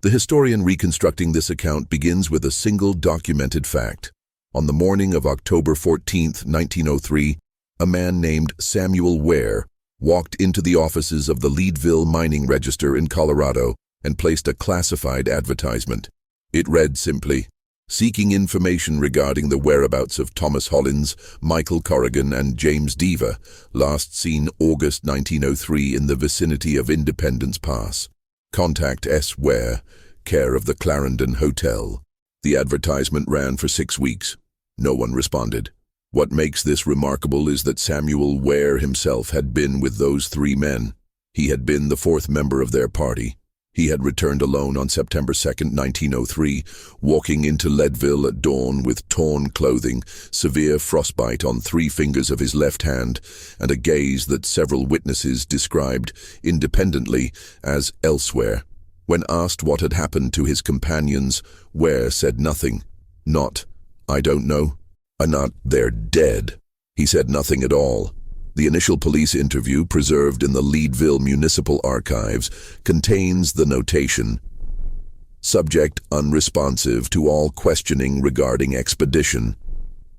The historian reconstructing this account begins with a single documented fact. On the morning of October 14, 1903, a man named Samuel Ware walked into the offices of the Leadville Mining Register in Colorado and placed a classified advertisement. It read simply, "Seeking information regarding the whereabouts of Thomas Hollins, Michael Corrigan, and James Deaver, last seen August 1903 in the vicinity of Independence Pass. Contact S. Ware, care of the Clarendon Hotel." The advertisement ran for 6 weeks. No one responded. What makes this remarkable is that Samuel Ware himself had been with those 3 men. He had been the 4th member of their party. He had returned alone on September 2, 1903, walking into Leadville at dawn with torn clothing, severe frostbite on 3 fingers of his left hand, and a gaze that several witnesses described independently as elsewhere. When asked what had happened to his companions, Ware said nothing. Not, "I don't know," not, "They're dead." He said nothing at all. The initial police interview, preserved in the Leadville Municipal Archives, contains the notation, "Subject unresponsive to all questioning regarding expedition.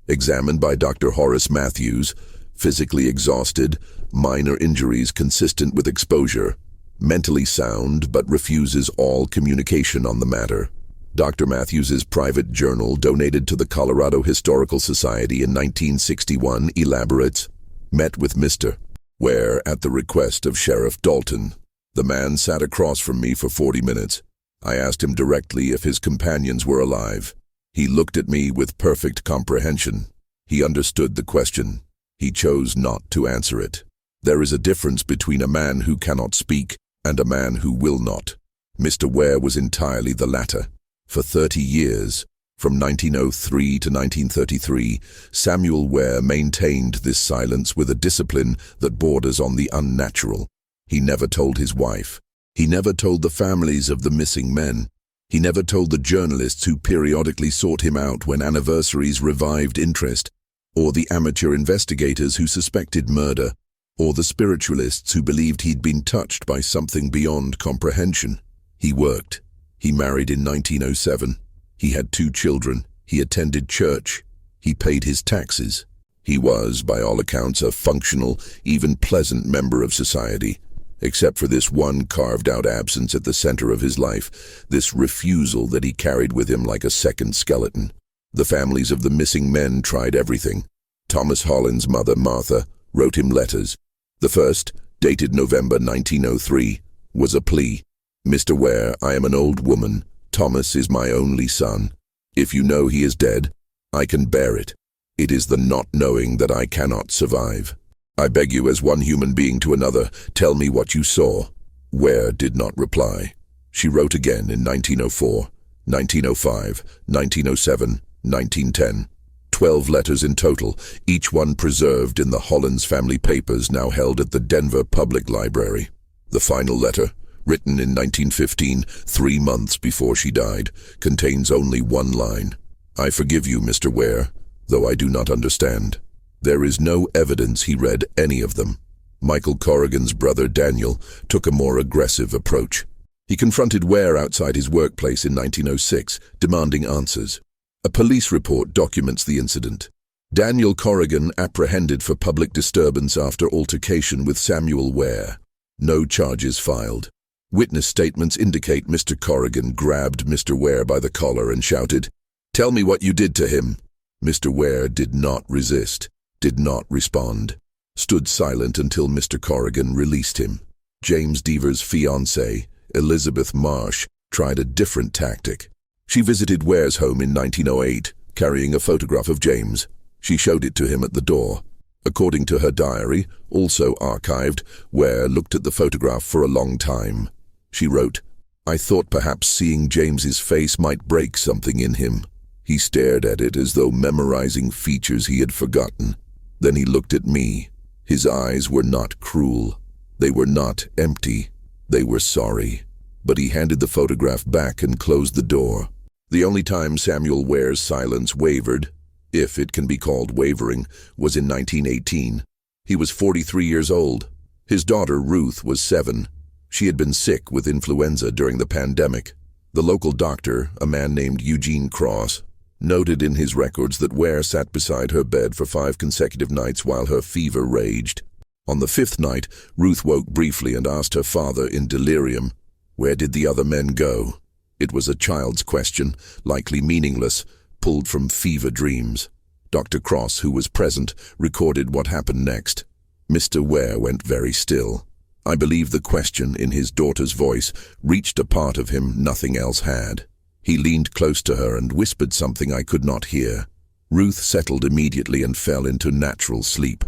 Examined by Dr. Horace Matthews, physically exhausted, minor injuries consistent with exposure, mentally sound but refuses all communication on the matter." Dr. Matthews's private journal, donated to the Colorado Historical Society in 1961, elaborates, "Met with Mr. Ware at the request of Sheriff Dalton. The man sat across from me for 40 minutes. I asked him directly if his companions were alive. He looked at me with perfect comprehension. He understood the question. He chose not to answer it. There is a difference between a man who cannot speak and a man who will not. Mr. Ware was entirely the latter. For 30 years, from 1903 to 1933, Samuel Ware maintained this silence with a discipline that borders on the unnatural. He never told his wife. He never told the families of the missing men. He never told the journalists who periodically sought him out when anniversaries revived interest, or the amateur investigators who suspected murder, or the spiritualists who believed he'd been touched by something beyond comprehension. He worked. He married in 1907. He had 2 children. He attended church. He paid his taxes. He was, by all accounts, a functional, even pleasant member of society, except for this one carved-out absence at the center of his life, this refusal that he carried with him like a second skeleton. The families of the missing men tried everything. Thomas Hollins' mother, Martha, wrote him letters. The first, dated November 1903, was a plea. "Mr. Ware, I am an old woman. Thomas is my only son. If you know he is dead, I can bear it. It is the not knowing that I cannot survive. I beg you, as one human being to another, tell me what you saw." Ware did not reply. She wrote again in 1904, 1905, 1907, 1910. 12 letters in total, each one preserved in the Hollins family papers now held at the Denver Public Library. The final letter, written in 1915, 3 months before she died, contains only one line. "I forgive you, Mr. Ware, though I do not understand." There is no evidence he read any of them. Michael Corrigan's brother Daniel took a more aggressive approach. He confronted Ware outside his workplace in 1906, demanding answers. A police report documents the incident. Daniel Corrigan apprehended for public disturbance after altercation with Samuel Ware. No charges filed. Witness statements indicate Mr. Corrigan grabbed Mr. Ware by the collar and shouted, "Tell me what you did to him." Mr. Ware did not resist, did not respond, stood silent until Mr. Corrigan released him. James Deaver's fiancée, Elizabeth Marsh, tried a different tactic. She visited Ware's home in 1908, carrying a photograph of James. She showed it to him at the door. According to her diary, also archived, Ware looked at the photograph for a long time. She wrote, "I thought perhaps seeing James's face might break something in him. He stared at it as though memorizing features he had forgotten. Then he looked at me. His eyes were not cruel. They were not empty. They were sorry." But he handed the photograph back and closed the door. The only time Samuel Ware's silence wavered, if it can be called wavering, was in 1918. He was 43 years old. His daughter, Ruth, was 7. She had been sick with influenza during the pandemic. The local doctor, a man named Eugene Cross, noted in his records that Ware sat beside her bed for 5 consecutive nights while her fever raged. On the 5th night, Ruth woke briefly and asked her father in delirium, "Where did the other men go?" It was a child's question, likely meaningless, pulled from fever dreams. Dr. Cross, who was present, recorded what happened next. Mr. Ware went very still. I believe the question in his daughter's voice reached a part of him nothing else had. He leaned close to her and whispered something I could not hear. Ruth settled immediately and fell into natural sleep.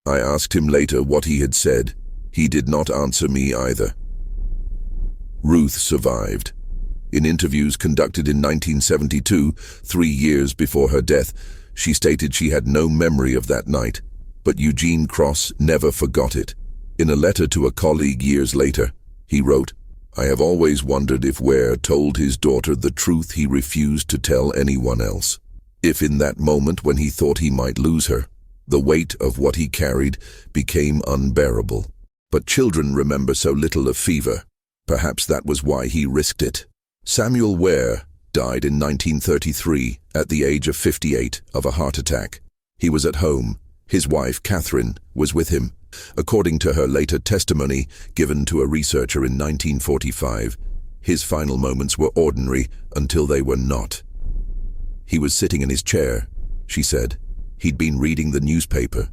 I asked him later what he had said. He did not answer me either. Ruth survived. In interviews conducted in 1972, 3 years before her death, she stated she had no memory of that night, but Eugene Cross never forgot it. In a letter to a colleague years later, he wrote, "I have always wondered if Ware told his daughter the truth he refused to tell anyone else. If in that moment when he thought he might lose her, the weight of what he carried became unbearable. But children remember so little of fever. Perhaps that was why he risked it." Samuel Ware died in 1933 at the age of 58 of a heart attack. He was at home. His wife, Catherine, was with him. According to her later testimony given to a researcher in 1945, his final moments were ordinary until they were not. "He was sitting in his chair," she said. "He'd been reading the newspaper.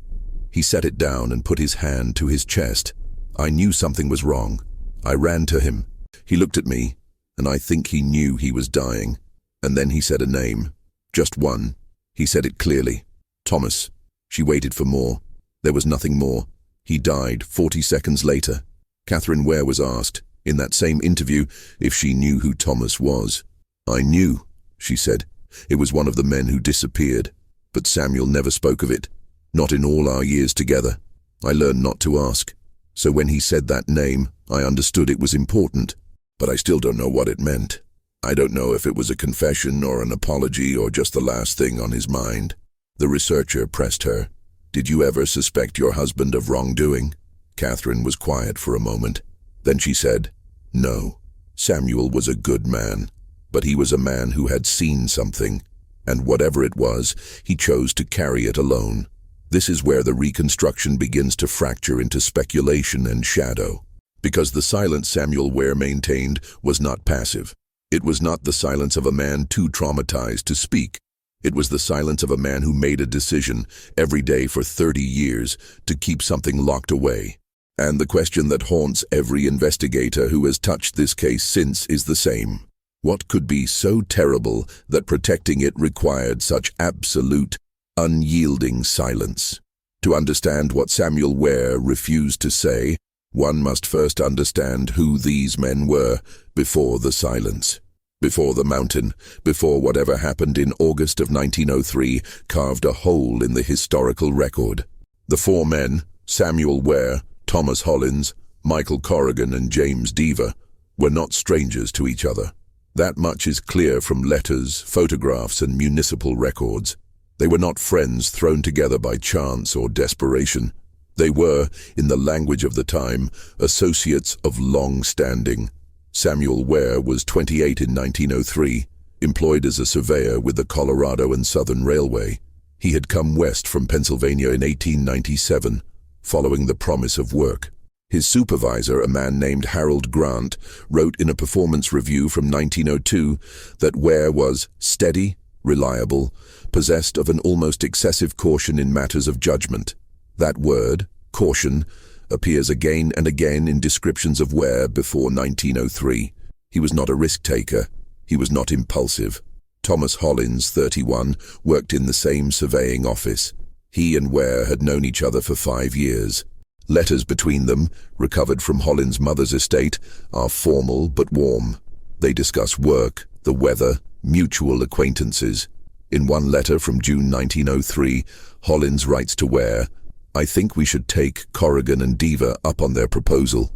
He set it down and put his hand to his chest. I knew something was wrong. I ran to him. He looked at me, and I think he knew he was dying. And then he said a name. Just one. He said it clearly. Thomas." She waited for more. There was nothing more. He died 40 seconds later. Catherine Ware was asked, in that same interview, if she knew who Thomas was. "I knew," she said. "It was one of the men who disappeared. But Samuel never spoke of it. Not in all our years together. I learned not to ask. So when he said that name, I understood it was important. But I still don't know what it meant. I don't know if it was a confession or an apology or just the last thing on his mind." The researcher pressed her. "Did you ever suspect your husband of wrongdoing?" Catherine was quiet for a moment. Then she said, "No. Samuel was a good man. But he was a man who had seen something. And whatever it was, he chose to carry it alone. This is where the reconstruction begins to fracture into speculation and shadow. Because the silence Samuel Ware maintained was not passive. It was not the silence of a man too traumatized to speak. It was the silence of a man who made a decision every day for 30 years to keep something locked away. And the question that haunts every investigator who has touched this case since is the same. What could be so terrible that protecting it required such absolute, unyielding silence? To understand what Samuel Ware refused to say, one must first understand who these men were before the silence. Before the mountain, before whatever happened in August of 1903 carved a hole in the historical record. The 4 men, Samuel Ware, Thomas Hollins, Michael Corrigan and James Deaver, were not strangers to each other. That much is clear from letters, photographs and municipal records. They were not friends thrown together by chance or desperation. They were, in the language of the time, associates of long standing. Samuel Ware was 28 in 1903, employed as a surveyor with the Colorado and Southern Railway. He had come west from Pennsylvania in 1897, following the promise of work. His supervisor, a man named Harold Grant, wrote in a performance review from 1902 that Ware was steady, reliable, possessed of an almost excessive caution in matters of judgment. That word, caution, appears again and again in descriptions of Ware before 1903. He was not a risk-taker. He was not impulsive. Thomas Hollins, 31, worked in the same surveying office. He and Ware had known each other for 5 years. Letters between them, recovered from Hollins' mother's estate, are formal but warm. They discuss work, the weather, mutual acquaintances. In one letter from June 1903, Hollins writes to Ware, "I think we should take Corrigan and Deaver up on their proposal.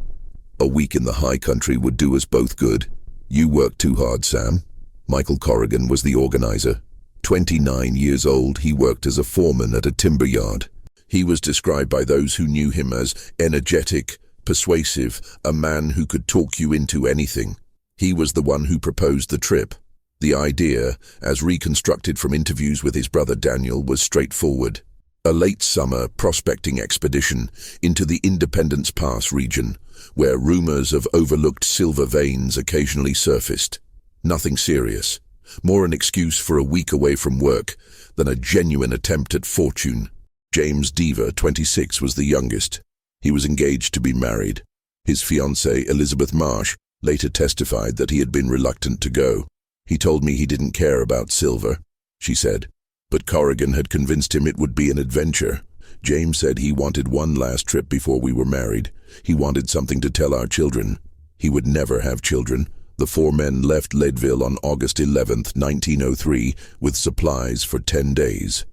A week in the high country would do us both good. You work too hard, Sam." Michael Corrigan was the organizer. 29 years old, he worked as a foreman at a timber yard. He was described by those who knew him as energetic, persuasive, a man who could talk you into anything. He was the one who proposed the trip. The idea, as reconstructed from interviews with his brother Daniel, was straightforward. A late summer prospecting expedition into the Independence Pass region, where rumors of overlooked silver veins occasionally surfaced. Nothing serious, more an excuse for a week away from work than a genuine attempt at fortune. James Deaver, 26, was the youngest. He was engaged to be married. His fiancée, Elizabeth Marsh, later testified that he had been reluctant to go. "He told me he didn't care about silver," she said, "but Corrigan had convinced him it would be an adventure. James said he wanted one last trip before we were married. He wanted something to tell our children. He would never have children." The four men left Leadville on August 11, 1903, with supplies for 10 days.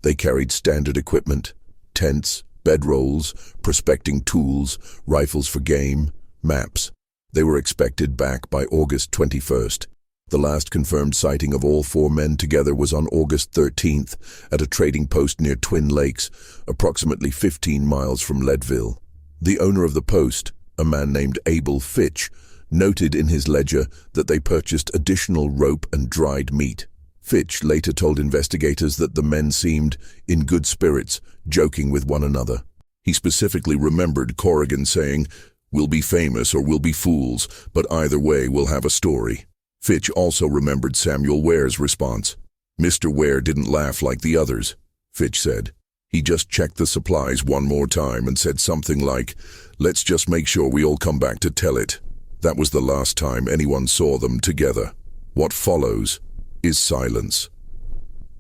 They carried standard equipment: tents, bedrolls, prospecting tools, rifles for game, maps. They were expected back by August 21st. The last confirmed sighting of all four men together was on August 13th at a trading post near Twin Lakes, approximately 15 miles from Leadville. The owner of the post, a man named Abel Fitch, noted in his ledger that they purchased additional rope and dried meat. Fitch later told investigators that the men seemed in good spirits, joking with one another. He specifically remembered Corrigan saying, "We'll be famous or we'll be fools, but either way we'll have a story." Fitch also remembered Samuel Ware's response. "Mr. Ware didn't laugh like the others," Fitch said. "He just checked the supplies one more time and said something like, 'Let's just make sure we all come back to tell it.' That was the last time anyone saw them together." What follows is silence.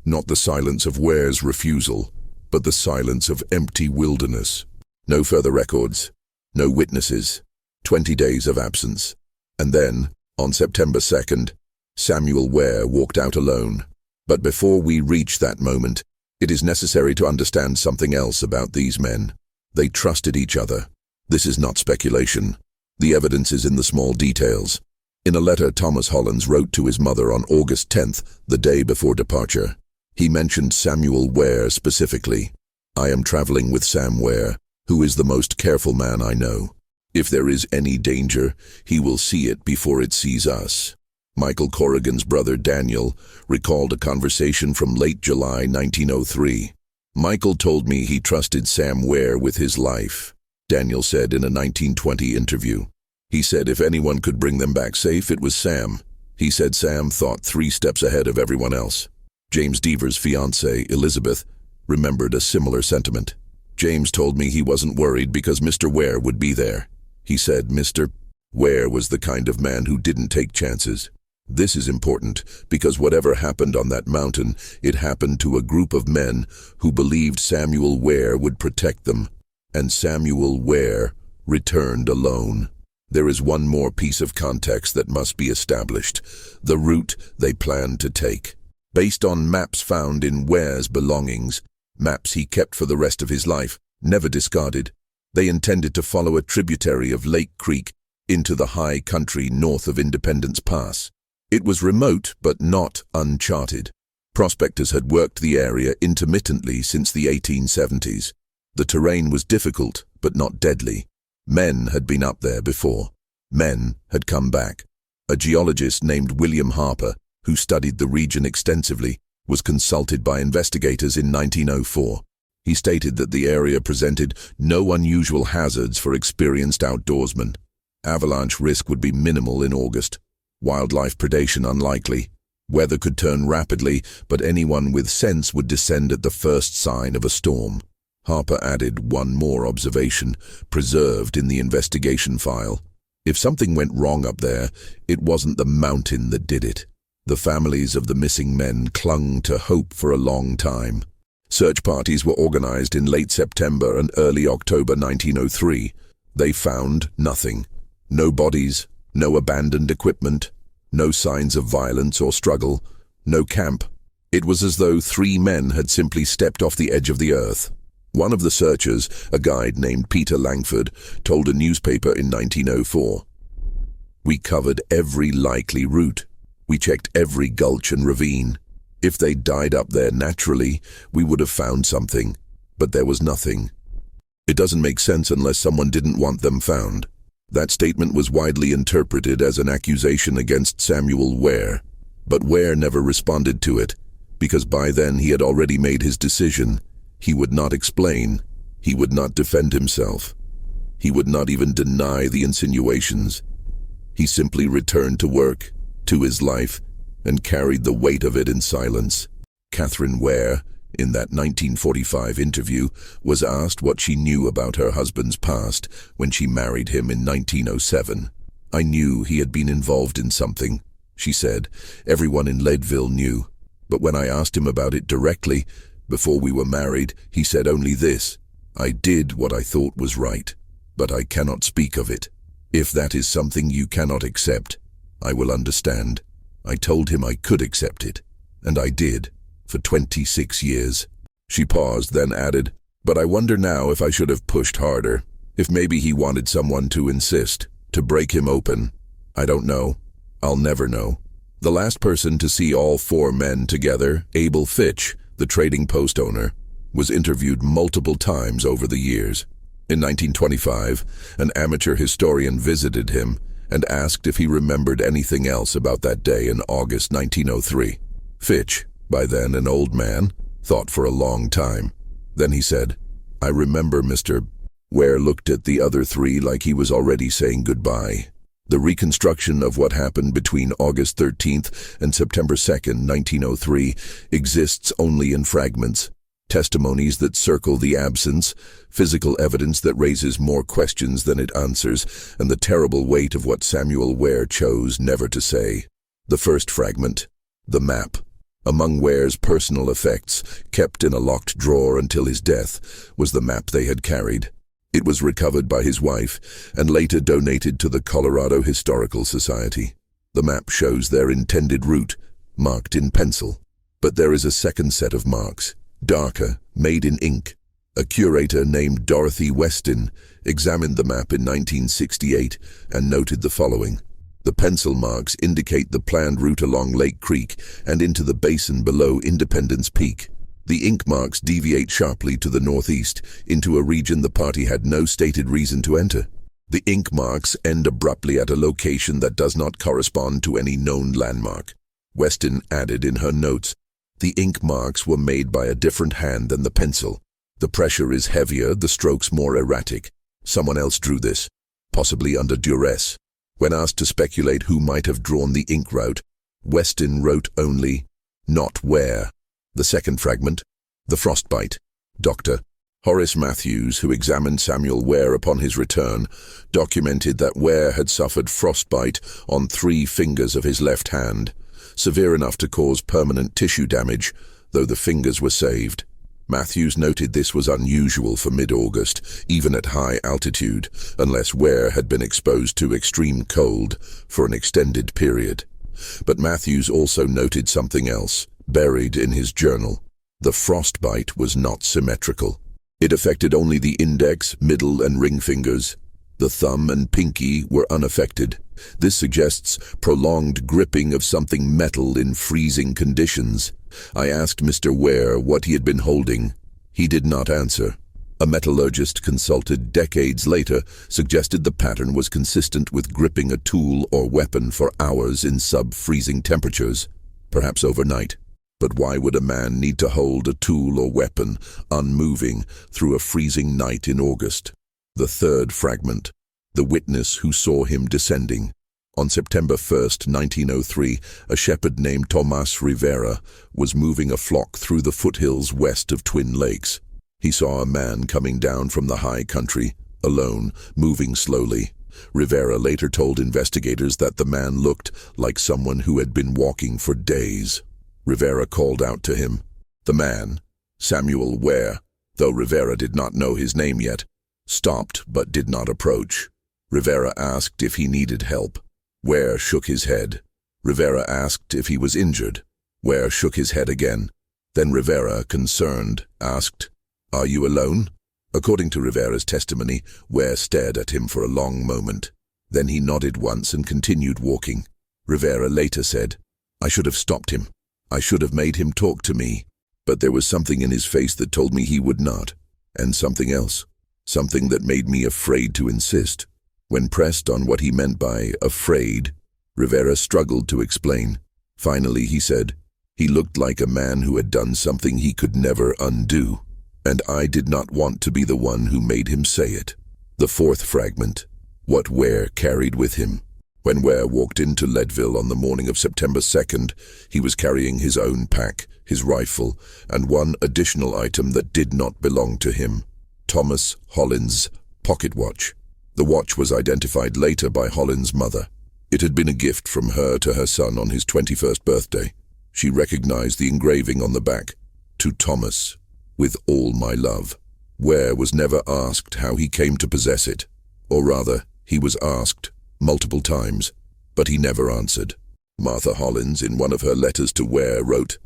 Not the silence of Ware's refusal, but the silence of empty wilderness. No further records, no witnesses, 20 days of absence. And then, on September 2nd, Samuel Ware walked out alone. But before we reach that moment, it is necessary to understand something else about these men. They trusted each other. This is not speculation. The evidence is in the small details. In a letter Thomas Hollins wrote to his mother on August 10th, the day before departure, he mentioned Samuel Ware specifically. "I am traveling with Sam Ware, who is the most careful man I know. If there is any danger, he will see it before it sees us." Michael Corrigan's brother Daniel recalled a conversation from late July 1903. "Michael told me he trusted Sam Ware with his life," Daniel said in a 1920 interview. "He said if anyone could bring them back safe, it was Sam. He said Sam thought 3 steps ahead of everyone else." James Deaver's fiancée, Elizabeth, remembered a similar sentiment. "James told me he wasn't worried because Mr. Ware would be there. He said Mr. Ware was the kind of man who didn't take chances." This is important because whatever happened on that mountain, it happened to a group of men who believed Samuel Ware would protect them. And Samuel Ware returned alone. There is one more piece of context that must be established: the route they planned to take. Based on maps found in Ware's belongings, maps he kept for the rest of his life, never discarded, they intended to follow a tributary of Lake Creek into the high country north of Independence Pass. It was remote but not uncharted. Prospectors had worked the area intermittently since the 1870s. The terrain was difficult but not deadly. Men had been up there before. Men had come back. A geologist named William Harper, who studied the region extensively, was consulted by investigators in 1904. He stated that the area presented no unusual hazards for experienced outdoorsmen. Avalanche risk would be minimal in August. Wildlife predation unlikely. Weather could turn rapidly, but anyone with sense would descend at the first sign of a storm. Harper added one more observation, preserved in the investigation file. If something went wrong up there, it wasn't the mountain that did it. The families of the missing men clung to hope for a long time. Search parties were organized in late September and early October 1903. They found nothing. No bodies, no abandoned equipment, no signs of violence or struggle, no camp. It was as though 3 men had simply stepped off the edge of the earth. One of the searchers, a guide named Peter Langford, told a newspaper in 1904, "We covered every likely route. We checked every gulch and ravine. If they died up there naturally, we would have found something, but there was nothing. It doesn't make sense unless someone didn't want them found." That statement was widely interpreted as an accusation against Samuel Ware, but Ware never responded to it, because by then he had already made his decision. He would not explain. He would not defend himself. He would not even deny the insinuations. He simply returned to work, to his life, and carried the weight of it in silence. Catherine Ware, in that 1945 interview, was asked what she knew about her husband's past when she married him in 1907. "I knew he had been involved in something," she said. "Everyone in Leadville knew. But when I asked him about it directly, before we were married, he said only this: 'I did what I thought was right, but I cannot speak of it. If that is something you cannot accept, I will understand.' I told him I could accept it, and I did, for 26 years. She paused, then added, "But I wonder now if I should have pushed harder, if maybe he wanted someone to insist, to break him open. I don't know. I'll never know." The last person to see all four men together, Abel Fitch, the Trading Post owner, was interviewed multiple times over the years. In 1925, an amateur historian visited him and asked if he remembered anything else about that day in August 1903. Fitch, by then an old man, thought for a long time. Then he said, "I remember, Mr." Ware looked at the other three like he was already saying goodbye. The reconstruction of what happened between August 13th and September 2nd, 1903, exists only in fragments. Testimonies that circle the absence, physical evidence that raises more questions than it answers, and the terrible weight of what Samuel Ware chose never to say. The first fragment, the map. Among Ware's personal effects, kept in a locked drawer until his death, was the map they had carried. It was recovered by his wife and later donated to the Colorado Historical Society. The map shows their intended route, marked in pencil. But there is a second set of marks, darker, made in ink. A curator named Dorothy Weston examined the map in 1968 and noted the following. The pencil marks indicate the planned route along Lake Creek and into the basin below Independence Peak. The ink marks deviate sharply to the northeast, into a region the party had no stated reason to enter. The ink marks end abruptly at a location that does not correspond to any known landmark. Weston added in her notes, "The ink marks were made by a different hand than the pencil. The pressure is heavier, the strokes more erratic. Someone else drew this, possibly under duress." When asked to speculate who might have drawn the ink route, Weston wrote only, "Not Ware." The second fragment, the frostbite. Dr. Horace Matthews, who examined Samuel Ware upon his return, documented that Ware had suffered frostbite on 3 fingers of his left hand, severe enough to cause permanent tissue damage, though the fingers were saved. Matthews noted this was unusual for mid-August, even at high altitude, unless Ware had been exposed to extreme cold for an extended period. But Matthews also noted something else, buried in his journal. The frostbite was not symmetrical. It affected only the index, middle, and ring fingers. The thumb and pinky were unaffected. This suggests prolonged gripping of something metal in freezing conditions. I asked Mr. Ware what he had been holding. He did not answer. A metallurgist consulted decades later suggested the pattern was consistent with gripping a tool or weapon for hours in sub-freezing temperatures, perhaps overnight. But why would a man need to hold a tool or weapon, unmoving, through a freezing night in August? The third fragment, the witness who saw him descending. On September 1st, 1903, a shepherd named Thomas Rivera was moving a flock through the foothills west of Twin Lakes. He saw a man coming down from the high country, alone, moving slowly. Rivera later told investigators that the man looked like someone who had been walking for days. Rivera called out to him. The man, Samuel Ware, though Rivera did not know his name yet, stopped but did not approach. Rivera asked if he needed help. Ware shook his head. Rivera asked if he was injured. Ware shook his head again. Then Rivera, concerned, asked, "Are you alone?" According to Rivera's testimony, Ware stared at him for a long moment. Then he nodded once and continued walking. Rivera later said, "I should have stopped him. I should have made him talk to me. But there was something in his face that told me he would not. And something else. Something that made me afraid to insist. When pressed on what he meant by afraid, Rivera struggled to explain. Finally, he said, "He looked like a man who had done something he could never undo, and I did not want to be the one who made him say it." The fourth fragment, what Ware carried with him. When Ware walked into Leadville on the morning of September 2nd, he was carrying his own pack, his rifle, and one additional item that did not belong to him: Thomas Hollins' pocket watch. The watch was identified later by Hollins' mother. It had been a gift from her to her son on his 21st birthday. She recognized the engraving on the back: "To Thomas, with all my love." Ware was never asked how he came to possess it, or rather, he was asked multiple times, but he never answered. Martha Hollins, in one of her letters to Ware, wrote,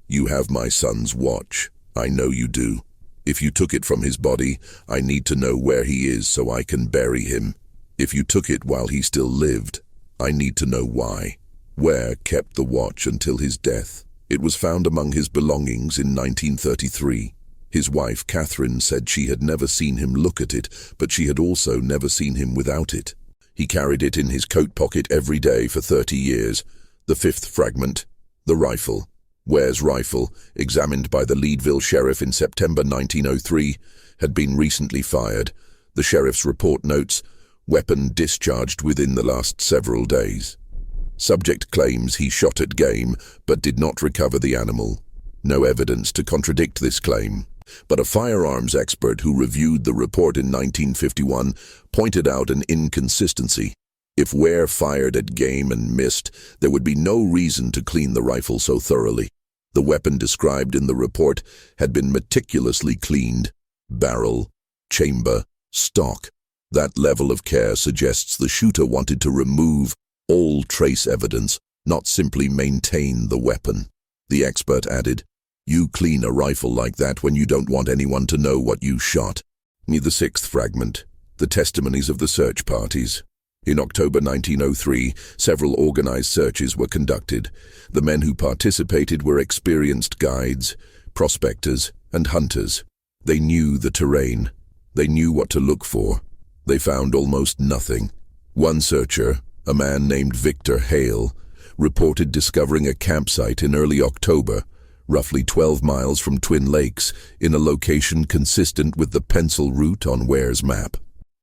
"You have my son's watch. I know you do. If you took it from his body, I need to know where he is so I can bury him. If you took it while he still lived, I need to know why." Ware kept the watch until his death. It was found among his belongings in 1933. His wife, Catherine, said she had never seen him look at it, but she had also never seen him without it. He carried it in his coat pocket every day for 30 years. The fifth fragment, the rifle. Ware's rifle, examined by the Leadville sheriff in September 1903, had been recently fired. The sheriff's report notes, "Weapon discharged within the last several days." Subject claims he shot at game, but did not recover the animal. No evidence to contradict this claim. But a firearms expert who reviewed the report in 1951 pointed out an inconsistency. If Ware fired at game and missed, there would be no reason to clean the rifle so thoroughly. The weapon described in the report had been meticulously cleaned: barrel, chamber, stock. That level of care suggests the shooter wanted to remove all trace evidence, not simply maintain the weapon. The expert added, "You clean a rifle like that when you don't want anyone to know what you shot." The sixth fragment, the testimonies of the search parties. In October 1903, several organized searches were conducted. The men who participated were experienced guides, prospectors, and hunters. They knew the terrain. They knew what to look for. They found almost nothing. One searcher, a man named Victor Hale, reported discovering a campsite in early October, roughly 12 miles from Twin Lakes, in a location consistent with the pencil route on Ware's map.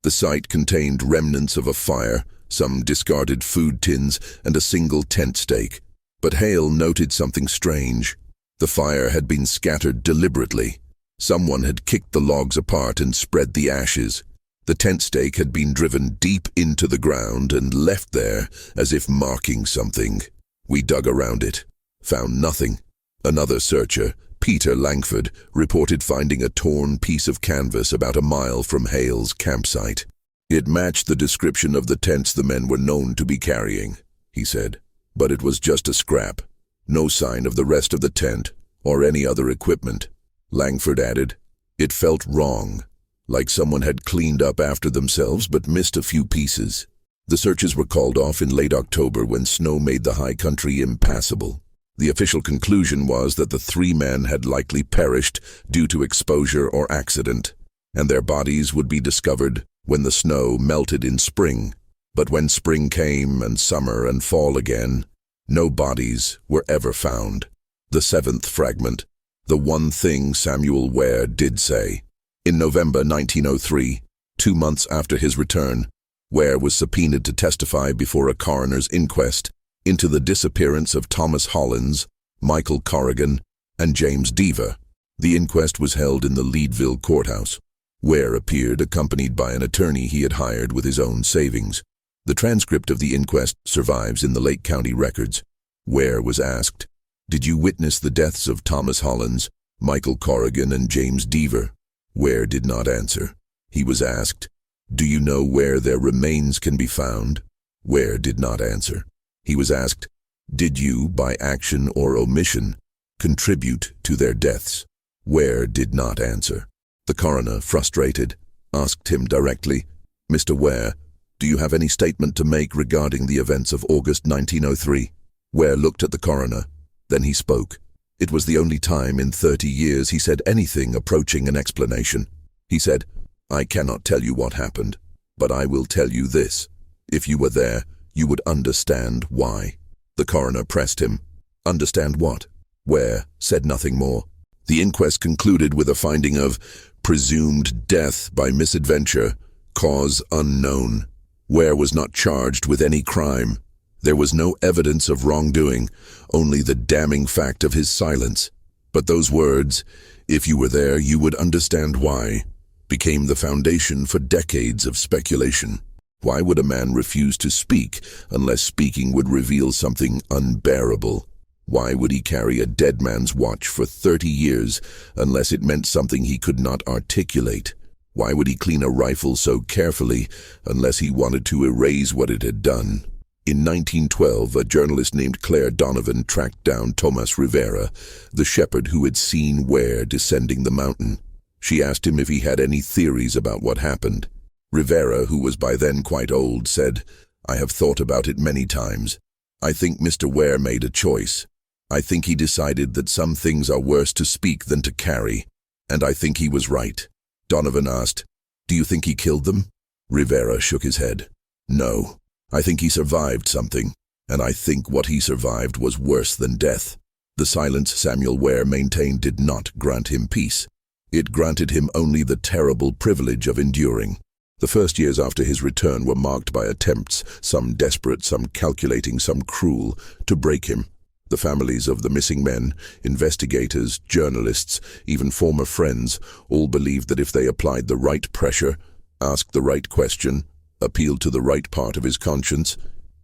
The site contained remnants of a fire, some discarded food tins, and a single tent stake. But Hale noted something strange. The fire had been scattered deliberately. Someone had kicked the logs apart and spread the ashes. The tent stake had been driven deep into the ground and left there as if marking something. We dug around it, found nothing. Another searcher, Peter Langford, reported finding a torn piece of canvas about a mile from Hale's campsite. It matched the description of the tents the men were known to be carrying, he said, but it was just a scrap. No sign of the rest of the tent or any other equipment. Langford added, "It felt wrong, like someone had cleaned up after themselves but missed a few pieces." The searches were called off in late October when snow made the high country impassable. The official conclusion was that the three men had likely perished due to exposure or accident, and their bodies would be discovered when the snow melted in spring. But when spring came and summer and fall again, no bodies were ever found. The seventh fragment, the one thing Samuel Ware did say. In November 1903, 2 months after his return, Ware was subpoenaed to testify before a coroner's inquest into the disappearance of Thomas Hollins, Michael Corrigan, and James Deaver. The inquest was held in the Leadville courthouse. Ware appeared accompanied by an attorney he had hired with his own savings. The transcript of the inquest survives in the Lake County records. Ware was asked, "Did you witness the deaths of Thomas Hollins, Michael Corrigan, and James Deaver?" Ware did not answer. He was asked, "Do you know where their remains can be found?" Ware did not answer. He was asked, "Did you, by action or omission, contribute to their deaths?" Ware did not answer. The coroner, frustrated, asked him directly, "Mr. Ware, do you have any statement to make regarding the events of August 1903? Ware looked at the coroner. Then he spoke. It was the only time in 30 years he said anything approaching an explanation. He said, "I cannot tell you what happened. But I will tell you this. If you were there, you would understand why. The coroner pressed him. Understand what? Ware said nothing more. The inquest concluded with a finding of presumed death by misadventure, cause unknown. Ware was not charged with any crime. There was no evidence of wrongdoing, only the damning fact of his silence. But those words, if you were there, you would understand why, became the foundation for decades of speculation. Why would a man refuse to speak unless speaking would reveal something unbearable? Why would he carry a dead man's watch for 30 years unless it meant something he could not articulate? Why would he clean a rifle so carefully unless he wanted to erase what it had done? In 1912, a journalist named Claire Donovan tracked down Thomas Rivera, the shepherd who had seen Ware descending the mountain. She asked him if he had any theories about what happened. Rivera, who was by then quite old, said, "I have thought about it many times. I think Mr. Ware made a choice. I think he decided that some things are worse to speak than to carry, and I think he was right." Donovan asked, "Do you think he killed them?" Rivera shook his head. "No, I think he survived something, and I think what he survived was worse than death." The silence Samuel Ware maintained did not grant him peace. It granted him only the terrible privilege of enduring. The first years after his return were marked by attempts, some desperate, some calculating, some cruel, to break him. The families of the missing men, investigators, journalists, even former friends, all believed that if they applied the right pressure, asked the right question, appealed to the right part of his conscience,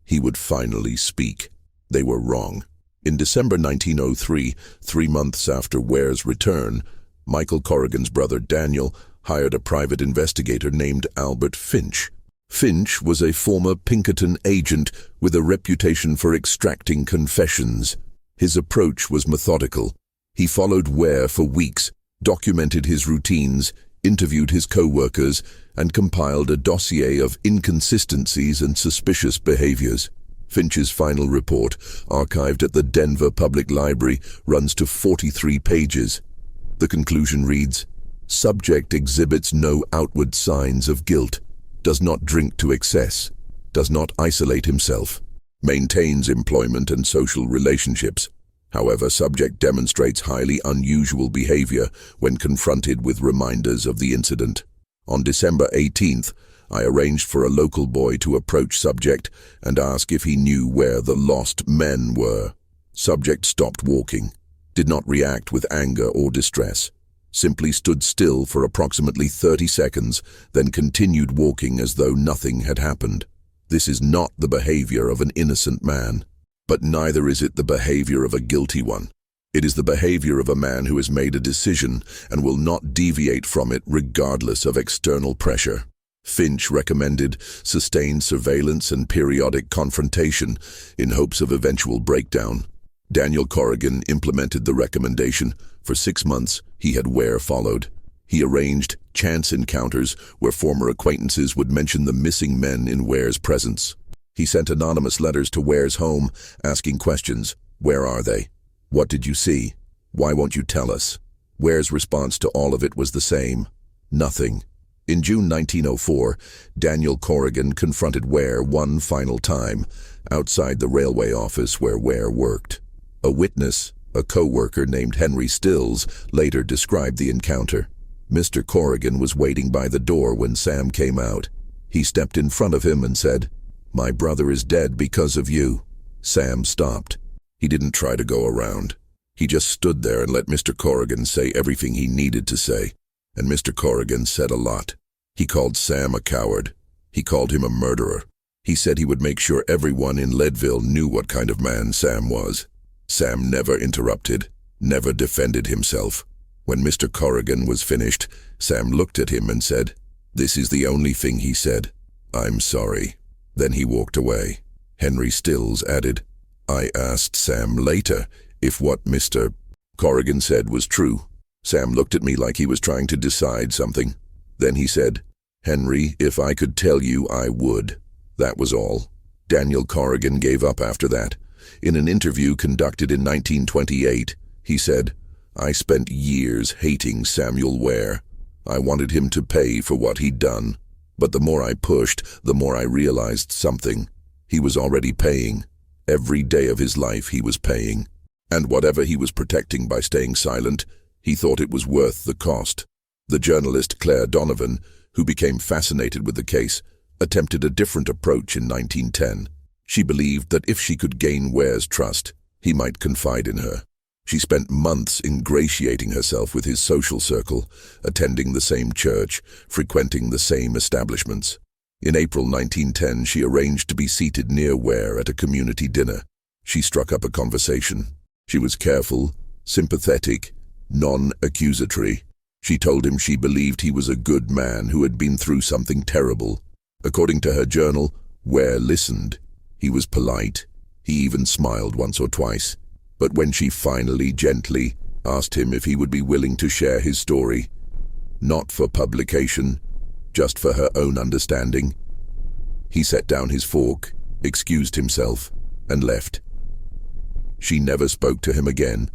he would finally speak. They were wrong. In December 1903, 3 months after Ware's return, Michael Corrigan's brother Daniel hired a private investigator named Albert Finch. Finch was a former Pinkerton agent with a reputation for extracting confessions. His approach was methodical. He followed Ware for weeks, documented his routines, interviewed his co-workers, and compiled a dossier of inconsistencies and suspicious behaviors. Finch's final report, archived at the Denver Public Library, runs to 43 pages. The conclusion reads, "Subject exhibits no outward signs of guilt, does not drink to excess, does not isolate himself, maintains employment and social relationships. However, subject demonstrates highly unusual behavior when confronted with reminders of the incident." On December 18th, I arranged for a local boy to approach subject and ask if he knew where the lost men were. Subject stopped walking, did not react with anger or distress, simply stood still for approximately 30 seconds, then continued walking as though nothing had happened. This is not the behavior of an innocent man, but neither is it the behavior of a guilty one. It is the behavior of a man who has made a decision and will not deviate from it regardless of external pressure. Finch recommended sustained surveillance and periodic confrontation in hopes of eventual breakdown. Daniel Corrigan implemented the recommendation. For 6 months, he had Ware followed. He arranged chance encounters where former acquaintances would mention the missing men in Ware's presence. He sent anonymous letters to Ware's home, asking questions. Where are they? What did you see? Why won't you tell us? Ware's response to all of it was the same. Nothing. In June 1904, Daniel Corrigan confronted Ware one final time, outside the railway office where Ware worked. A witness, a co-worker named Henry Stills, later described the encounter. Mr. Corrigan was waiting by the door when Sam came out. He stepped in front of him and said, "My brother is dead because of you." Sam stopped. He didn't try to go around. He just stood there and let Mr. Corrigan say everything he needed to say. And Mr. Corrigan said a lot. He called Sam a coward. He called him a murderer. He said he would make sure everyone in Leadville knew what kind of man Sam was. Sam never interrupted, never defended himself. When Mr. Corrigan was finished, Sam looked at him and said, "This is the only thing he said. I'm sorry." Then he walked away. Henry Stills added, "I asked Sam later if what Mr. Corrigan said was true. Sam looked at me like he was trying to decide something. Then he said, 'Henry, if I could tell you, I would.' That was all." Daniel Corrigan gave up after that. In an interview conducted in 1928, he said, "I spent years hating Samuel Ware. I wanted him to pay for what he'd done. But the more I pushed, the more I realized something. He was already paying. Every day of his life he was paying. And whatever he was protecting by staying silent, he thought it was worth the cost. The journalist Claire Donovan, who became fascinated with the case, attempted a different approach in 1910. She believed that if she could gain Ware's trust, he might confide in her. She spent months ingratiating herself with his social circle, attending the same church, frequenting the same establishments. In April 1910, she arranged to be seated near Ware at a community dinner. She struck up a conversation. She was careful, sympathetic, non-accusatory. She told him she believed he was a good man who had been through something terrible. According to her journal, Ware listened. He was polite. He even smiled once or twice. But when she finally, gently, asked him if he would be willing to share his story, not for publication, just for her own understanding, he set down his fork, excused himself, and left. She never spoke to him again.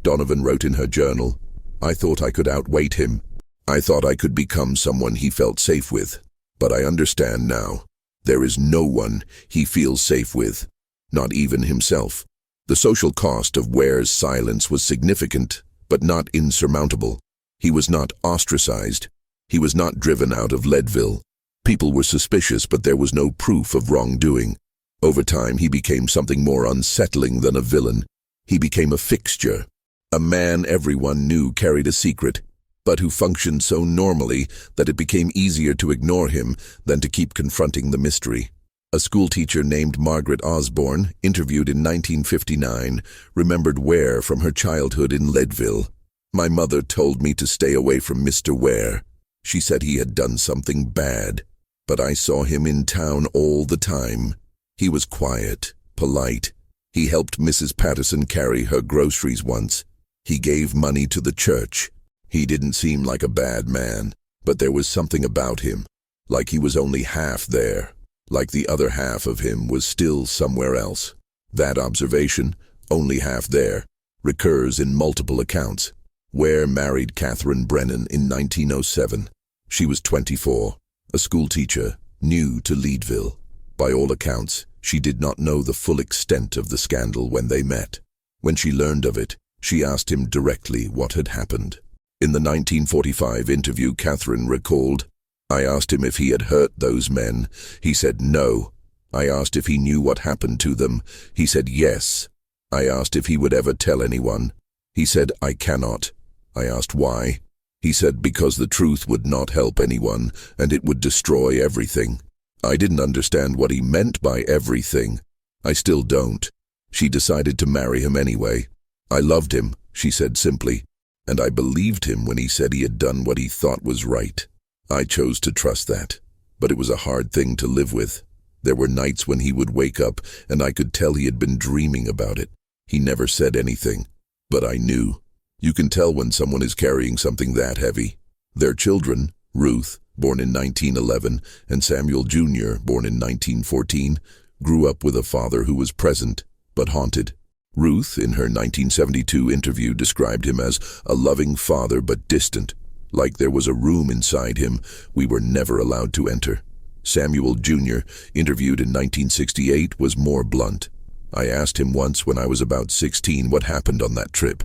Donovan wrote in her journal, "I thought I could outweight him. I thought I could become someone he felt safe with. But I understand now. There is no one he feels safe with, not even himself." The social cost of Ware's silence was significant, but not insurmountable. He was not ostracized. He was not driven out of Leadville. People were suspicious, but there was no proof of wrongdoing. Over time, he became something more unsettling than a villain. He became a fixture, a man everyone knew carried a secret, but who functioned so normally that it became easier to ignore him than to keep confronting the mystery. A schoolteacher named Margaret Osborne, interviewed in 1959, remembered Ware from her childhood in Leadville. "My mother told me to stay away from Mr. Ware. She said he had done something bad, but I saw him in town all the time. He was quiet, polite. He helped Mrs. Patterson carry her groceries once. He gave money to the church. He didn't seem like a bad man, but there was something about him, like he was only half there. Like the other half of him was still somewhere else." That observation, only half there, recurs in multiple accounts. Ware married Catherine Brennan in 1907. She was 24, a schoolteacher, new to Leadville. By all accounts, she did not know the full extent of the scandal when they met. When she learned of it, she asked him directly what had happened. In the 1945 interview, Catherine recalled, "I asked him if he had hurt those men. He said no. I asked if he knew what happened to them. He said yes. I asked if he would ever tell anyone. He said, I cannot. I asked why. He said because the truth would not help anyone, and it would destroy everything. I didn't understand what he meant by everything. I still don't." She decided to marry him anyway. "I loved him," she said simply, "and I believed him when he said he had done what he thought was right. I chose to trust that, but it was a hard thing to live with. There were nights when he would wake up, and I could tell he had been dreaming about it. He never said anything, but I knew. You can tell when someone is carrying something that heavy." Their children, Ruth, born in 1911, and Samuel Jr., born in 1914, grew up with a father who was present, but haunted. Ruth, in her 1972 interview, described him as a loving father but distant. Like there was a room inside him we were never allowed to enter. Samuel Jr., interviewed in 1968, was more blunt. "I asked him once when I was about 16 what happened on that trip.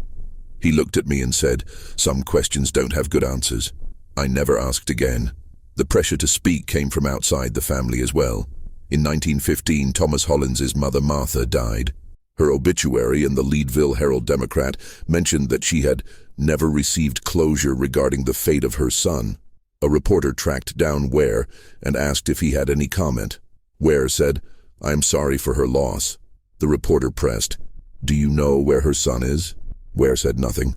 He looked at me and said, 'Some questions don't have good answers.' I never asked again." The pressure to speak came from outside the family as well. In 1915, Thomas Hollins' mother Martha died. Her obituary in the Leadville Herald-Democrat mentioned that she had never received closure regarding the fate of her son. A reporter tracked down Ware and asked if he had any comment. Ware said, "I am sorry for her loss." The reporter pressed, "Do you know where her son is?" Ware said nothing.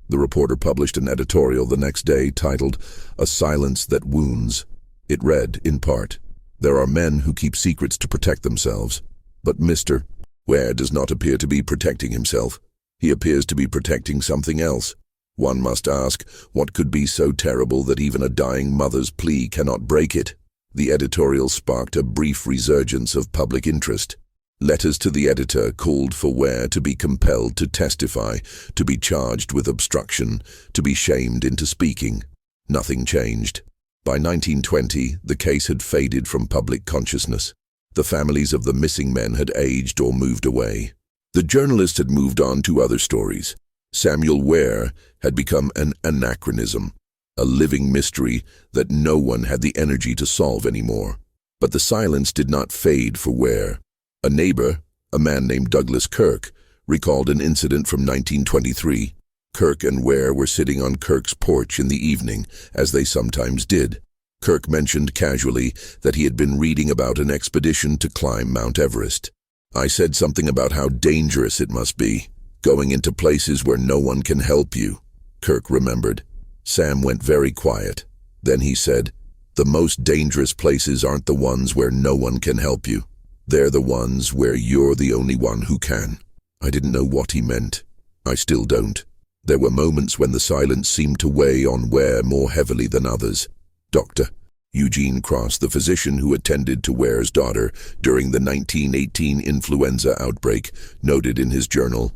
The reporter published an editorial the next day titled, "A Silence That Wounds." It read, in part, "There are men who keep secrets to protect themselves, but Mr. Ware does not appear to be protecting himself. He appears to be protecting something else. One must ask, what could be so terrible that even a dying mother's plea cannot break it?" The editorial sparked a brief resurgence of public interest. Letters to the editor called for Ware to be compelled to testify, to be charged with obstruction, to be shamed into speaking. Nothing changed. By 1920, the case had faded from public consciousness. The families of the missing men had aged or moved away. The journalist had moved on to other stories. Samuel Ware had become an anachronism, a living mystery that no one had the energy to solve anymore. But the silence did not fade for Ware. A neighbor, a man named Douglas Kirk, recalled an incident from 1923. Kirk and Ware were sitting on Kirk's porch in the evening, as they sometimes did. Kirk mentioned casually that he had been reading about an expedition to climb Mount Everest. I said something about how dangerous it must be, going into places where no one can help you. Kirk remembered. Sam went very quiet. Then he said, "The most dangerous places aren't the ones where no one can help you. They're the ones where you're the only one who can." I didn't know what he meant. I still don't. There were moments when the silence seemed to weigh on Ware more heavily than others. Dr. Eugene Cross, the physician who attended to Ware's daughter during the 1918 influenza outbreak, noted in his journal,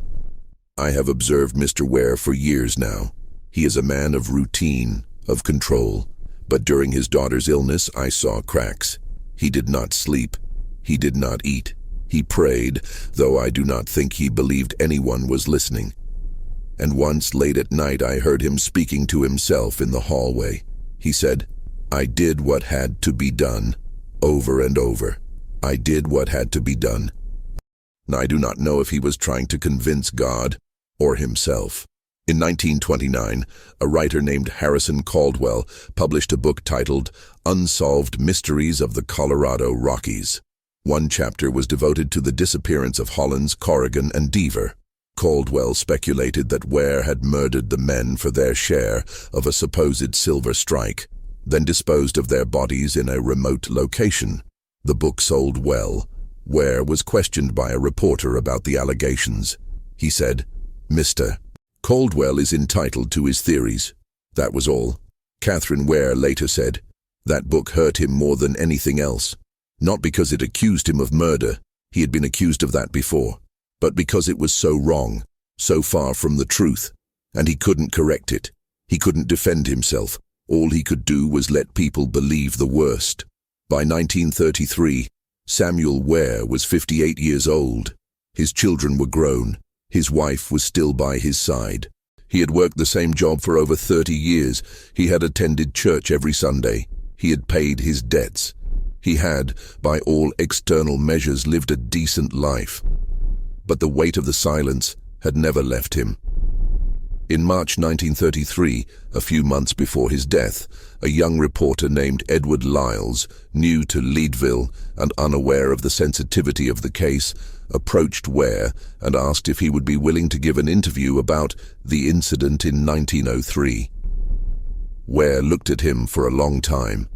"I have observed Mr. Ware for years now. He is a man of routine, of control. But during his daughter's illness, I saw cracks. He did not sleep. He did not eat. He prayed, though I do not think he believed anyone was listening. And once late at night I heard him speaking to himself in the hallway. He said, 'I did what had to be done,' over and over. I did what had to be done." I do not know if he was trying to convince God or himself. In 1929, a writer named Harrison Caldwell published a book titled Unsolved Mysteries of the Colorado Rockies. One chapter was devoted to the disappearance of Hollins, Corrigan, and Deaver. Caldwell speculated that Ware had murdered the men for their share of a supposed silver strike, then disposed of their bodies in a remote location. The book sold well. Ware was questioned by a reporter about the allegations. He said, "Mr. Caldwell is entitled to his theories." That was all. Catherine Ware later said, "That book hurt him more than anything else. Not because it accused him of murder, he had been accused of that before, but because it was so wrong, so far from the truth, and he couldn't correct it. He couldn't defend himself. All he could do was let people believe the worst." By 1933, Samuel Ware was 58 years old. His children were grown. His wife was still by his side. He had worked the same job for over 30 years. He had attended church every Sunday. He had paid his debts. He had, by all external measures, lived a decent life. But the weight of the silence had never left him. In March 1933, a few months before his death, a young reporter named Edward Lyles, new to Leadville and unaware of the sensitivity of the case, approached Ware and asked if he would be willing to give an interview about the incident in 1903. Ware looked at him for a long time.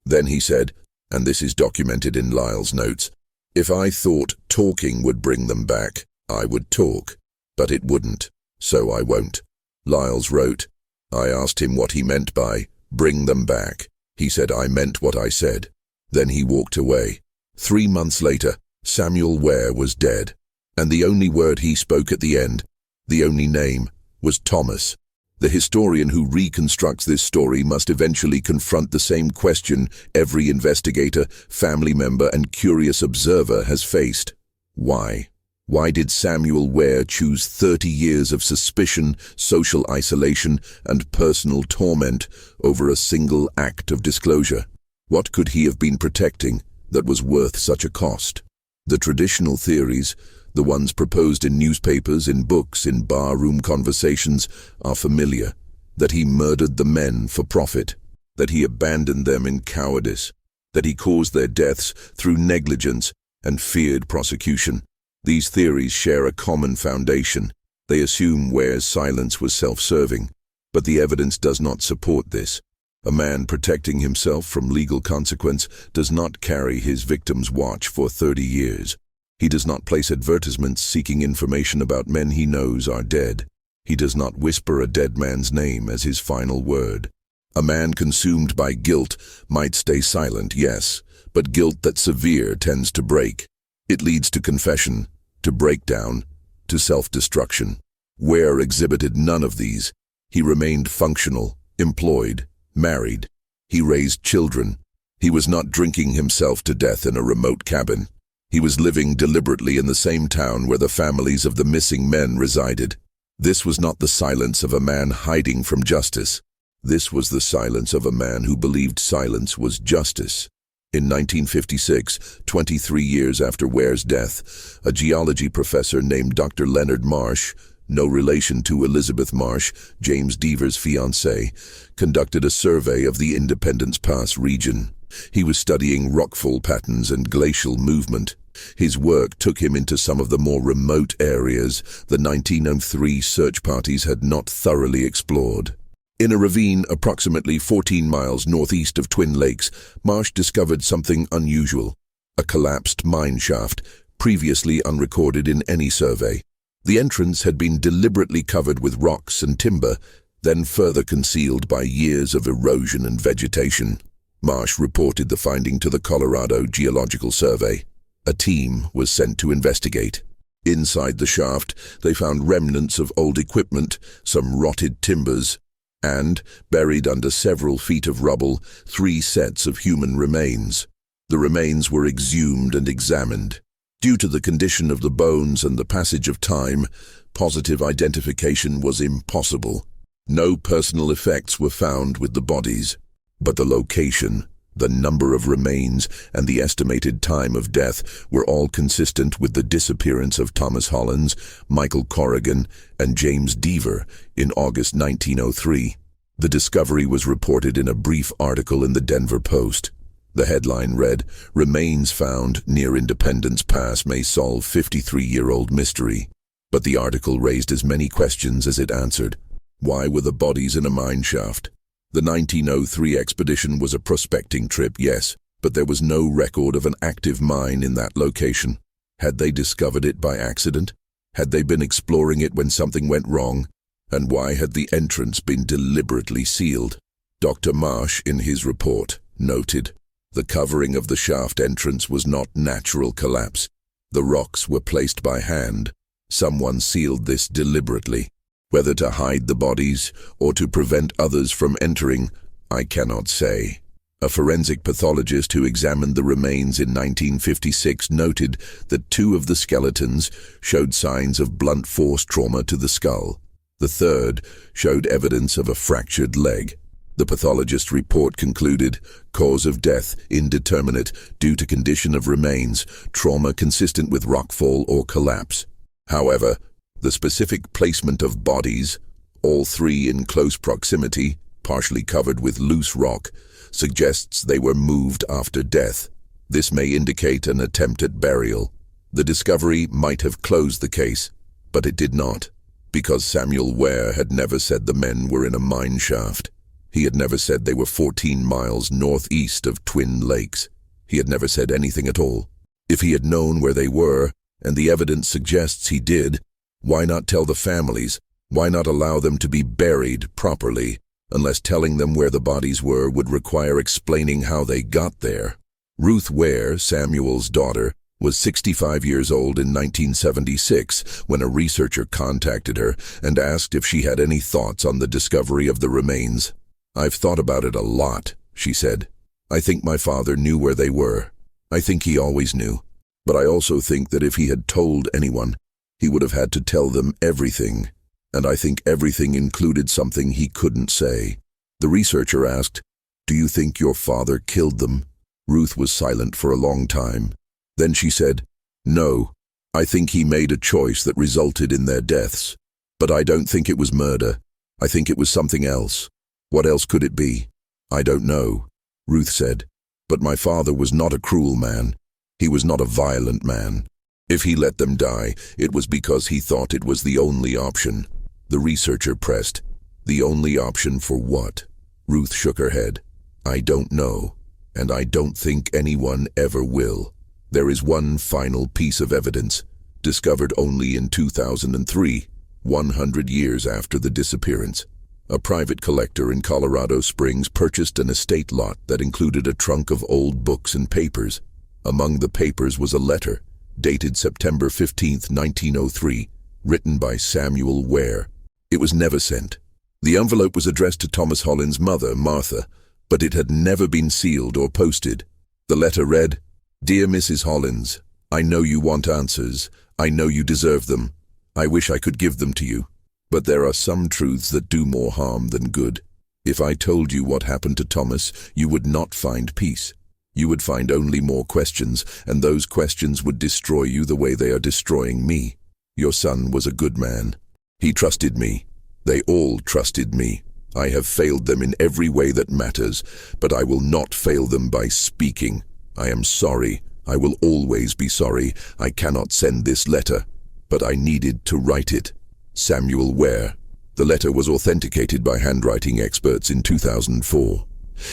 Then he said, and this is documented in Lyle's notes, "If I thought talking would bring them back, I would talk, but it wouldn't, so I won't." Lyles wrote, "I asked him what he meant by bring them back. He said I meant what I said." Then he walked away. 3 months later, Samuel Ware was dead, and the only word he spoke at the end, the only name, was Thomas. The historian who reconstructs this story must eventually confront the same question every investigator, family member, and curious observer has faced. Why? Why did Samuel Ware choose 30 years of suspicion, social isolation, and personal torment over a single act of disclosure? What could he have been protecting that was worth such a cost? The traditional theories, the ones proposed in newspapers, in books, in barroom conversations, are familiar. That he murdered the men for profit, that he abandoned them in cowardice, that he caused their deaths through negligence and feared prosecution. These theories share a common foundation. They assume Ware's silence was self-serving, but the evidence does not support this. A man protecting himself from legal consequence does not carry his victim's watch for 30 years. He does not place advertisements seeking information about men he knows are dead. He does not whisper a dead man's name as his final word. A man consumed by guilt might stay silent, yes, but guilt that's severe tends to break. It leads to confession, to breakdown, to self-destruction. Ware exhibited none of these. He remained functional, employed, married. He raised children. He was not drinking himself to death in a remote cabin. He was living deliberately in the same town where the families of the missing men resided. This was not the silence of a man hiding from justice. This was the silence of a man who believed silence was justice. In 1956, 23 years after Ware's death, a geology professor named Dr. Leonard Marsh, no relation to Elizabeth Marsh, James Deaver's fiancée, conducted a survey of the Independence Pass region. He was studying rockfall patterns and glacial movement. His work took him into some of the more remote areas the 1903 search parties had not thoroughly explored. In a ravine approximately 14 miles northeast of Twin Lakes, Marsh discovered something unusual: a collapsed mine shaft, previously unrecorded in any survey. The entrance had been deliberately covered with rocks and timber, then further concealed by years of erosion and vegetation. Marsh reported the finding to the Colorado Geological Survey. A team was sent to investigate. Inside the shaft, they found remnants of old equipment, some rotted timbers, and, buried under several feet of rubble, 3 sets of human remains. The remains were exhumed and examined. Due to the condition of the bones and the passage of time, positive identification was impossible. No personal effects were found with the bodies, but the location, the number of remains, and the estimated time of death were all consistent with the disappearance of Thomas Hollins, Michael Corrigan, and James Deaver in August 1903. The discovery was reported in a brief article in the Denver Post. The headline read, "Remains found near Independence Pass may solve 53-year-old mystery." But the article raised as many questions as it answered. Why were the bodies in a mine shaft? The 1903 expedition was a prospecting trip, yes, but there was no record of an active mine in that location. Had they discovered it by accident? Had they been exploring it when something went wrong? And why had the entrance been deliberately sealed? Dr. Marsh, in his report, noted, the covering of the shaft entrance was not natural collapse. The rocks were placed by hand. Someone sealed this deliberately. Whether to hide the bodies or to prevent others from entering, I cannot say. A forensic pathologist who examined the remains in 1956 noted that 2 of the skeletons showed signs of blunt force trauma to the skull. The third showed evidence of a fractured leg. The pathologist's report concluded, cause of death indeterminate due to condition of remains, trauma consistent with rockfall or collapse. However, the specific placement of bodies, all 3 in close proximity, partially covered with loose rock, suggests they were moved after death. This may indicate an attempt at burial. The discovery might have closed the case, but it did not, because Samuel Ware had never said the men were in a mine shaft. He had never said they were 14 miles northeast of Twin Lakes. He had never said anything at all. If he had known where they were, and the evidence suggests he did, why not tell the families? Why not allow them to be buried properly, unless telling them where the bodies were would require explaining how they got there? Ruth Ware, Samuel's daughter, was 65 years old in 1976 when a researcher contacted her and asked if she had any thoughts on the discovery of the remains. "I've thought about it a lot," she said. "I think my father knew where they were. I think he always knew. But I also think that if he had told anyone, he would have had to tell them everything. And I think everything included something he couldn't say." The researcher asked, "Do you think your father killed them?" Ruth was silent for a long time. Then she said, "No, I think he made a choice that resulted in their deaths. But I don't think it was murder. I think it was something else. What else could it be?" "I don't know," Ruth said. "But my father was not a cruel man. He was not a violent man. If he let them die, it was because he thought it was the only option." The researcher pressed, "The only option for what?" Ruth shook her head. "I don't know, and I don't think anyone ever will. There is one final piece of evidence, discovered only in 2003, 100 years after the disappearance. A private collector in Colorado Springs purchased an estate lot that included a trunk of old books and papers. Among the papers was a letter, dated September 15, 1903, written by Samuel Ware. It was never sent. The envelope was addressed to Thomas Hollins' mother, Martha, but it had never been sealed or posted. The letter read, "Dear Mrs. Hollins, I know you want answers. I know you deserve them. I wish I could give them to you. But there are some truths that do more harm than good. If I told you what happened to Thomas, you would not find peace. You would find only more questions, and those questions would destroy you the way they are destroying me. Your son was a good man. He trusted me. They all trusted me. I have failed them in every way that matters, but I will not fail them by speaking. I am sorry. I will always be sorry. I cannot send this letter, but I needed to write it. Samuel Ware." The letter was authenticated by handwriting experts in 2004.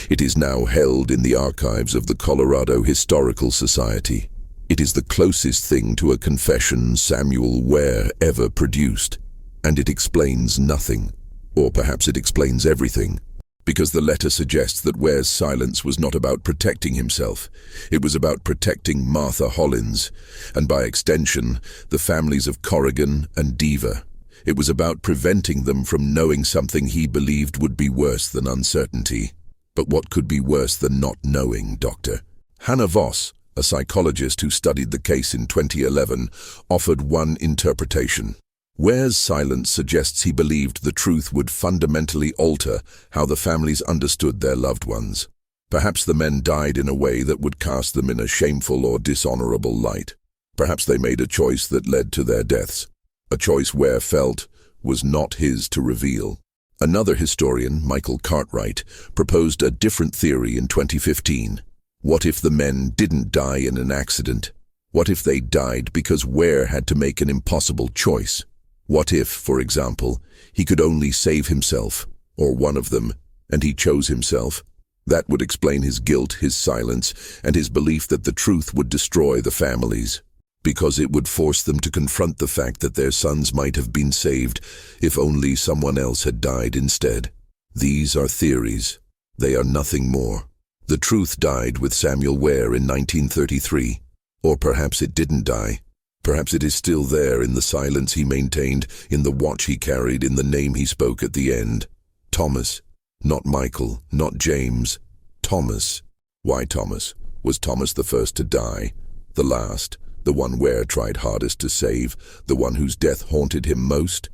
It is now held in the archives of the Colorado Historical Society. It is the closest thing to a confession Samuel Ware ever produced, and it explains nothing. Or perhaps it explains everything, because the letter suggests that Ware's silence was not about protecting himself. It was about protecting Martha Hollins, and by extension, the families of Corrigan and Deaver. It was about preventing them from knowing something he believed would be worse than uncertainty. But what could be worse than not knowing, Doctor? Hannah Voss, a psychologist who studied the case in 2011, offered one interpretation. Ware's silence suggests he believed the truth would fundamentally alter how the families understood their loved ones. Perhaps the men died in a way that would cast them in a shameful or dishonorable light. Perhaps they made a choice that led to their deaths, a choice Ware felt was not his to reveal. Another historian, Michael Cartwright, proposed a different theory in 2015. What if the men didn't die in an accident? What if they died because Ware had to make an impossible choice? What if, for example, he could only save himself, or one of them, and he chose himself? That would explain his guilt, his silence, and his belief that the truth would destroy the families, because it would force them to confront the fact that their sons might have been saved if only someone else had died instead. These are theories. They are nothing more. The truth died with Samuel Ware in 1933. Or perhaps it didn't die. Perhaps it is still there in the silence he maintained, in the watch he carried, in the name he spoke at the end. Thomas. Not Michael, not James. Thomas. Why Thomas? Was Thomas the first to die? The last? The one Ware tried hardest to save? The one whose death haunted him most?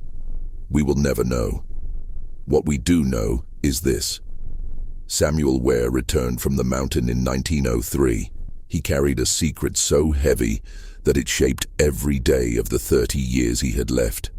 We will never know. What we do know is this. Samuel Ware returned from the mountain in 1903. He carried a secret so heavy that it shaped every day of the 30 years he had left.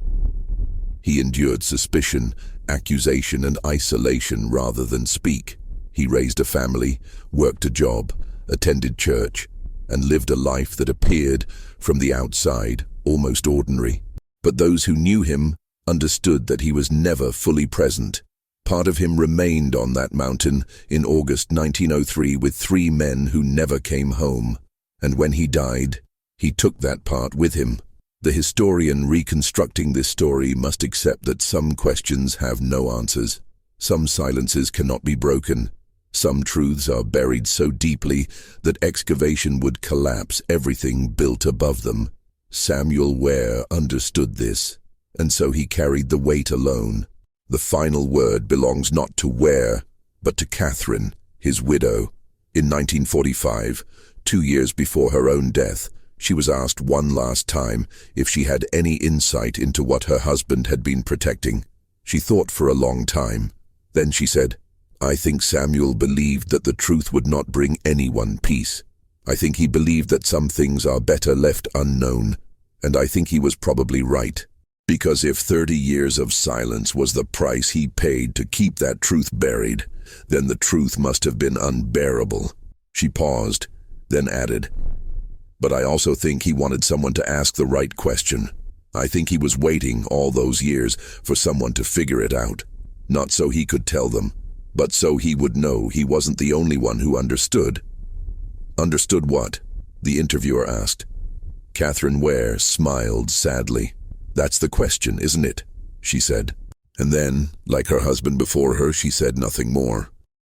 He endured suspicion, accusation, and isolation rather than speak. He raised a family, worked a job, attended church, and lived a life that appeared, from the outside, almost ordinary. But those who knew him understood that he was never fully present. Part of him remained on that mountain in August 1903 with 3 men who never came home. And when he died, he took that part with him. The historian reconstructing this story must accept that some questions have no answers. Some silences cannot be broken. Some truths are buried so deeply that excavation would collapse everything built above them. Samuel Ware understood this, and so he carried the weight alone. The final word belongs not to Ware, but to Catherine, his widow. In 1945, 2 years before her own death, she was asked one last time if she had any insight into what her husband had been protecting. She thought for a long time. Then she said, "I think Samuel believed that the truth would not bring anyone peace. I think he believed that some things are better left unknown, and I think he was probably right. Because if 30 years of silence was the price he paid to keep that truth buried, then the truth must have been unbearable." She paused, then added, "But I also think he wanted someone to ask the right question. I think he was waiting all those years for someone to figure it out. Not so he could tell them, but so he would know he wasn't the only one who understood." "Understood what?" the interviewer asked. Catherine Ware smiled sadly. "That's the question, isn't it?" she said. And then, like her husband before her, she said nothing more.